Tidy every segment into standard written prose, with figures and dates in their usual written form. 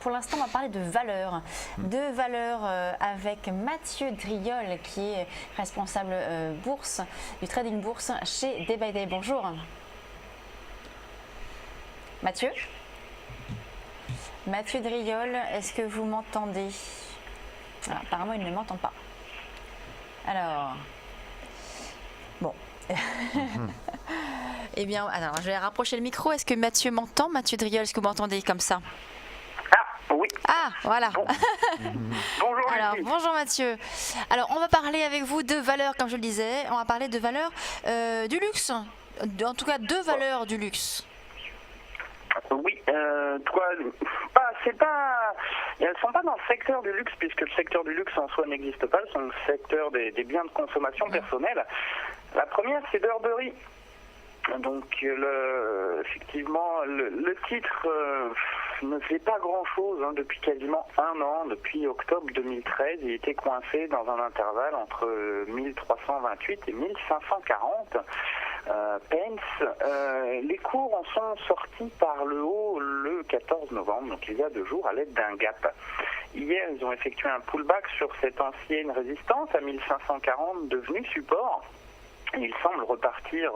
pour l'instant, on va parler de valeurs. De valeurs avec Mathieu Driol, qui est responsable bourse, du trading bourse chez Day by Day. Bonjour. Mathieu Driol, est-ce que vous m'entendez? Apparemment, il ne m'entend pas. Alors, bon. Eh bien, alors, je vais rapprocher le micro. Est-ce que Mathieu m'entend? Mathieu Driol, est-ce que vous m'entendez comme ça? Ah, oui. Ah, voilà. Bon. Bonjour. Alors, bonjour Mathieu. Alors, on va parler avec vous de valeurs, comme je le disais. On va parler de valeurs du luxe. En tout cas, deux valeurs du luxe. Oui, elles sont pas dans le secteur du luxe, puisque le secteur du luxe en soi n'existe pas, c'est le secteur des biens de consommation personnelle. La première, c'est Burberry. Donc, effectivement, le titre ne fait pas grand-chose depuis quasiment un an, depuis octobre 2013. Il était coincé dans un intervalle entre 1328 et 1540. Pence. Les cours en sont sortis par le haut le 14 novembre, donc il y a 2 jours, à l'aide d'un gap. Hier, ils ont effectué un pullback sur cette ancienne résistance à 1540, devenue support. Il semble repartir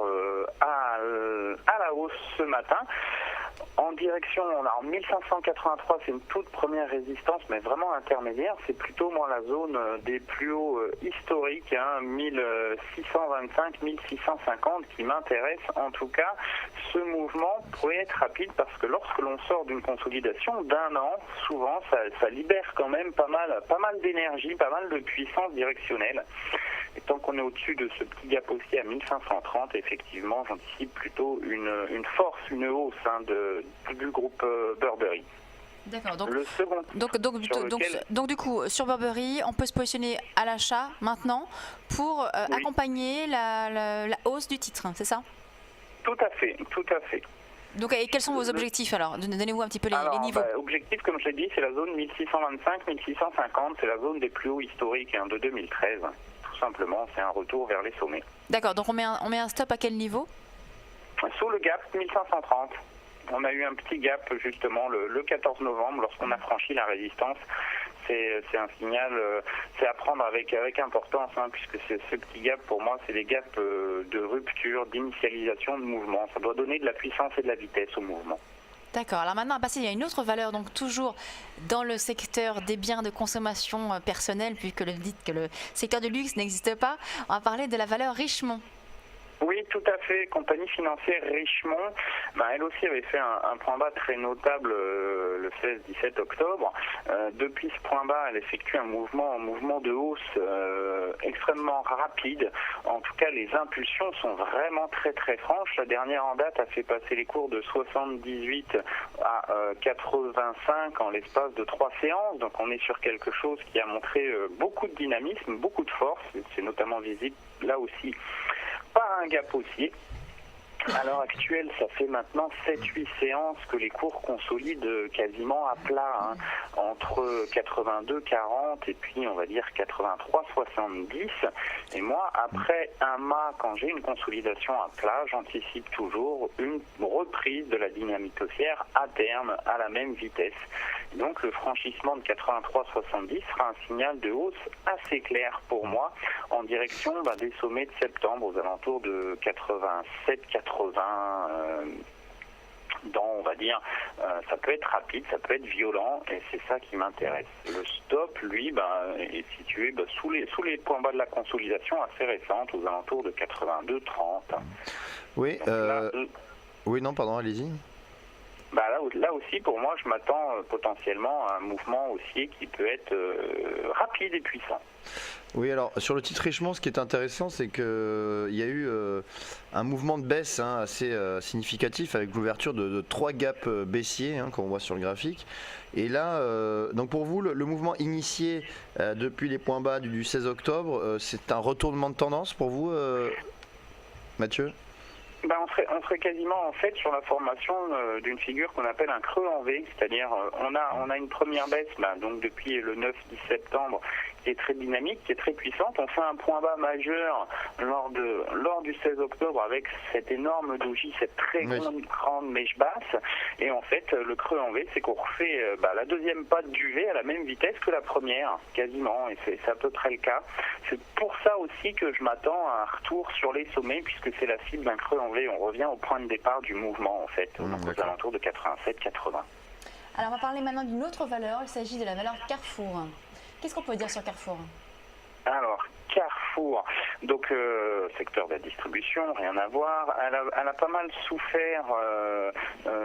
à la hausse ce matin. En direction, en 1583, c'est une toute première résistance, mais vraiment intermédiaire. C'est plutôt la zone des plus hauts historiques, 1625, 1650, qui m'intéresse. En tout cas, ce mouvement pourrait être rapide parce que lorsque l'on sort d'une consolidation d'1 an, souvent, ça libère quand même pas mal d'énergie, pas mal de puissance directionnelle. Et tant qu'on est au-dessus de ce petit gap haussier à 1530, effectivement, j'anticipe plutôt une force, une hausse du groupe Burberry. D'accord. Donc du coup, sur Burberry, on peut se positionner à l'achat maintenant pour accompagner la hausse du titre, c'est ça? Tout à fait. Donc, et quels sont vos objectifs alors? Donnez-vous un petit peu les niveaux. Objectif, comme je l'ai dit, c'est la zone 1625, 1650, c'est la zone des plus hauts historiques de 2013. Tout simplement, c'est un retour vers les sommets. D'accord, donc on met un stop à quel niveau? Sous le gap 1530. On a eu un petit gap justement le 14 novembre lorsqu'on a franchi la résistance. C'est un signal, c'est à prendre avec importance, puisque ce petit gap pour moi c'est des gaps de rupture, d'initialisation de mouvement. Ça doit donner de la puissance et de la vitesse au mouvement. D'accord, alors maintenant il y a une autre valeur, donc toujours dans le secteur des biens de consommation personnelle, puisque le secteur du luxe n'existe pas. On va parler de la valeur Richemont. Oui, tout à fait. Compagnie financière Richemont, elle aussi avait fait un point bas très notable le 16-17 octobre. Depuis ce point bas, elle effectue un mouvement de hausse extrêmement rapide. En tout cas, les impulsions sont vraiment très très franches. La dernière en date a fait passer les cours de 78 à 85 en l'espace de 3 séances. Donc on est sur quelque chose qui a montré beaucoup de dynamisme, beaucoup de force. C'est notamment visible là aussi par un gap haussier. À l'heure actuelle, ça fait maintenant 7-8 séances que les cours consolident quasiment à plat, entre 82,40 et puis on va dire 83,70. Et moi, après un mât, quand j'ai une consolidation à plat, j'anticipe toujours une reprise de la dynamique haussière à terme à la même vitesse. Donc le franchissement de 83,70 sera un signal de hausse assez clair pour moi en direction des sommets de septembre aux alentours de 87-80. On va dire, ça peut être rapide, ça peut être violent et c'est ça qui m'intéresse. Le stop, lui, est situé sous les points bas de la consolidation assez récente, aux alentours de 82,30. Oui, pardon, allez-y. Là aussi, pour moi, je m'attends potentiellement à un mouvement haussier qui peut être rapide et puissant. Oui, alors sur le titre Richemont, ce qui est intéressant, c'est qu'il y a eu un mouvement de baisse assez significatif avec l'ouverture de 3 gaps baissiers qu'on voit sur le graphique. Et là, donc pour vous, le mouvement initié depuis les points bas du 16 octobre, c'est un retournement de tendance pour vous, Mathieu ? On serait quasiment en fait sur la formation d'une figure qu'on appelle un creux en V, c'est-à-dire on a une première baisse donc depuis le 9-10 septembre qui est très dynamique, qui est très puissante. On fait un point bas majeur lors du 16 octobre avec cette énorme doji, cette très grande mèche basse, et en fait le creux en V, c'est qu'on refait la deuxième patte du V à la même vitesse que la première, quasiment, et c'est à peu près le cas. C'est pour ça aussi que je m'attends à un retour sur les sommets, puisque c'est la cible d'un creux en V. On revient au point de départ du mouvement, en fait, aux alentours de 87-80. Alors, on va parler maintenant d'une autre valeur. Il s'agit de la valeur Carrefour. Qu'est-ce qu'on peut dire sur Carrefour? Alors, Carrefour, donc secteur de la distribution, rien à voir. Elle a pas mal souffert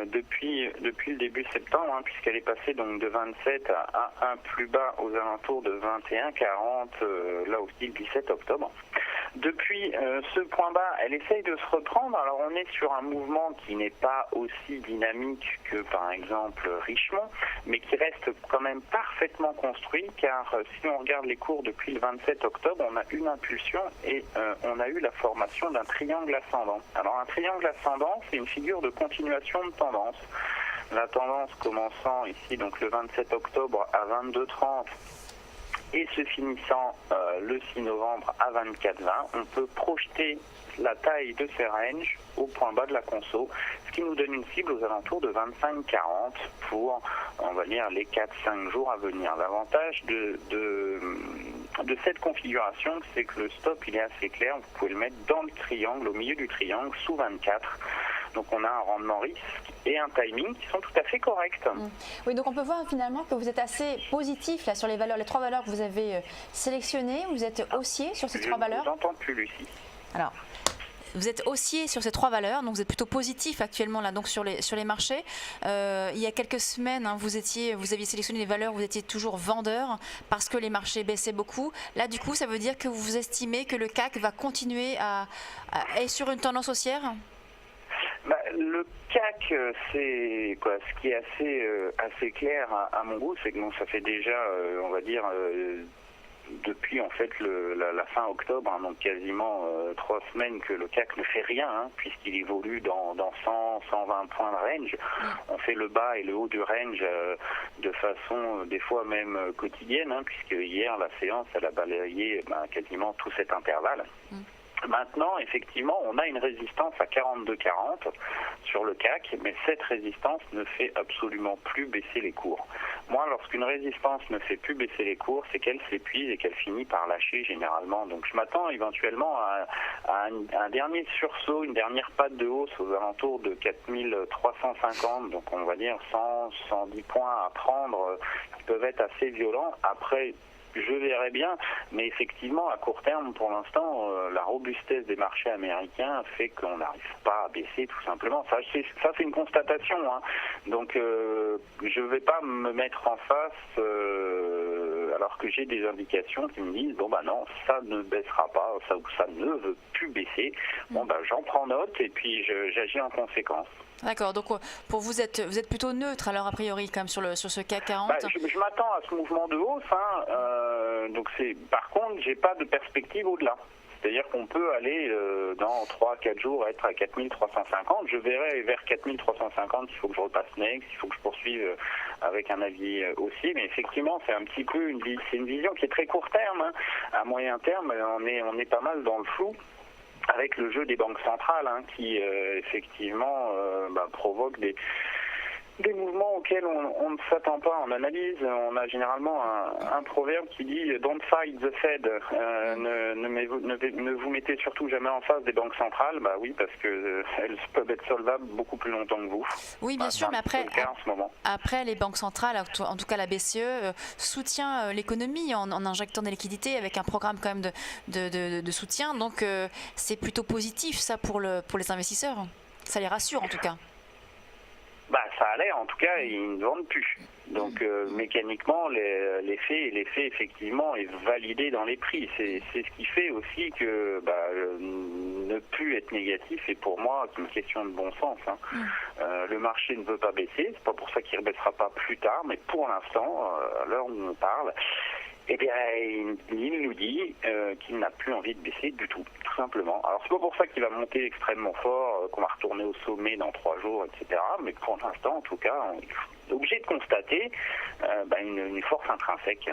depuis le début septembre, puisqu'elle est passée donc de 27 à un plus bas aux alentours de 21,40, là aussi le 17 octobre. Depuis ce point bas, elle essaye de se reprendre. Alors on est sur un mouvement qui n'est pas aussi dynamique que par exemple Richemont, mais qui reste quand même parfaitement construit, car si on regarde les cours depuis le 27 octobre, on a une impulsion et on a eu la formation d'un triangle ascendant. Alors un triangle ascendant, c'est une figure de continuation de tendance. La tendance commençant ici donc le 27 octobre à 22,30 et se finissant le 6 novembre à 24,20, on peut projeter la taille de ces ranges au point bas de la conso, ce qui nous donne une cible aux alentours de 25,40 pour, on va dire, les 4-5 jours à venir. L'avantage de cette configuration, c'est que le stop il est assez clair, vous pouvez le mettre dans le triangle, au milieu du triangle, sous 24. Donc on a un rendement risque et un timing qui sont tout à fait corrects. Oui, donc on peut voir finalement que vous êtes assez positif là sur les valeurs, les trois valeurs que vous avez sélectionnées. Vous êtes haussier sur ces trois valeurs. Je ne vous entends plus, Lucie. Alors, vous êtes haussier sur ces trois valeurs, donc vous êtes plutôt positif actuellement là, donc sur les marchés. Il y a quelques semaines, vous aviez sélectionné les valeurs, vous étiez toujours vendeur parce que les marchés baissaient beaucoup. Là, du coup, ça veut dire que vous estimez que le CAC va continuer à être sur une tendance haussière? Le CAC, c'est quoi? Ce qui est assez clair à mon goût, c'est que ça fait déjà, on va dire, depuis en fait la fin octobre, donc quasiment 3 semaines que le CAC ne fait rien, puisqu'il évolue dans 100-120 points de range. On fait le bas et le haut du range de façon des fois même quotidienne, puisque hier la séance elle a balayé quasiment tout cet intervalle. Maintenant, effectivement, on a une résistance à 42,40 sur le CAC, mais cette résistance ne fait absolument plus baisser les cours. Moi, lorsqu'une résistance ne fait plus baisser les cours, c'est qu'elle s'épuise et qu'elle finit par lâcher généralement. Donc je m'attends éventuellement à un dernier sursaut, une dernière patte de hausse aux alentours de 4350, donc on va dire 100-110 points à prendre qui peuvent être assez violents. Après, je verrai bien, mais effectivement, à court terme, pour l'instant, la robustesse des marchés américains fait qu'on n'arrive pas à baisser, tout simplement. Ça, c'est une constatation. Donc, je ne vais pas me mettre en face alors que j'ai des indications qui me disent non, ça ne baissera pas, ça ne veut plus baisser. J'en prends note et puis j'agis en conséquence. D'accord, donc pour vous êtes plutôt neutre alors a priori quand même sur ce CAC 40. Je m'attends à ce mouvement de hausse, donc par contre j'ai pas de perspective au-delà. C'est-à-dire qu'on peut aller dans 3-4 jours être à 4350. Je verrai vers 4350 s'il faut que je repasse next, il faut que je poursuive avec un avis aussi. Mais effectivement, c'est un petit peu une vision qui est très court terme. À moyen terme, on est pas mal dans le flou, avec le jeu des banques centrales qui effectivement provoque des mouvements auxquels on ne s'attend pas en analyse. On a généralement un proverbe qui dit « Don't fight the Fed ». Ne vous mettez surtout jamais en face des banques centrales. Oui, parce qu'elles peuvent être solvables beaucoup plus longtemps que vous. Oui, bien sûr, mais après les banques centrales, en tout cas la BCE, soutient l'économie en injectant des liquidités avec un programme quand même de soutien. Donc c'est plutôt positif ça pour les investisseurs. Ça les rassure en tout cas. Ça a l'air, en tout cas, ils ne vendent plus. Donc mécaniquement, l'effet effectivement est validé dans les prix. C'est ce qui fait aussi que ne plus être négatif est pour moi une question de bon sens. Le marché ne veut pas baisser, c'est pas pour ça qu'il ne baissera pas plus tard, mais pour l'instant, à l'heure où on parle, Eh bien, il nous dit qu'il n'a plus envie de baisser du tout simplement. Alors c'est pas pour ça qu'il va monter extrêmement fort, qu'on va retourner au sommet dans 3 jours, etc. Mais pour l'instant, en tout cas, on est obligé de constater une force intrinsèque, que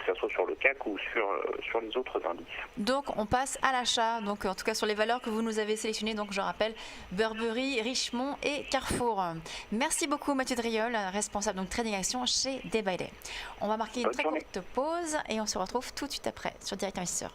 ce soit sur le CAC ou sur les autres indices. Donc on passe à l'achat, donc en tout cas sur les valeurs que vous nous avez sélectionnées, donc je rappelle Burberry, Richemont et Carrefour. Merci beaucoup Mathieu Driol, responsable donc Trading Action chez Day by Day. On va marquer une très courte pause et on se retrouve tout de suite après sur Direct Investisseur.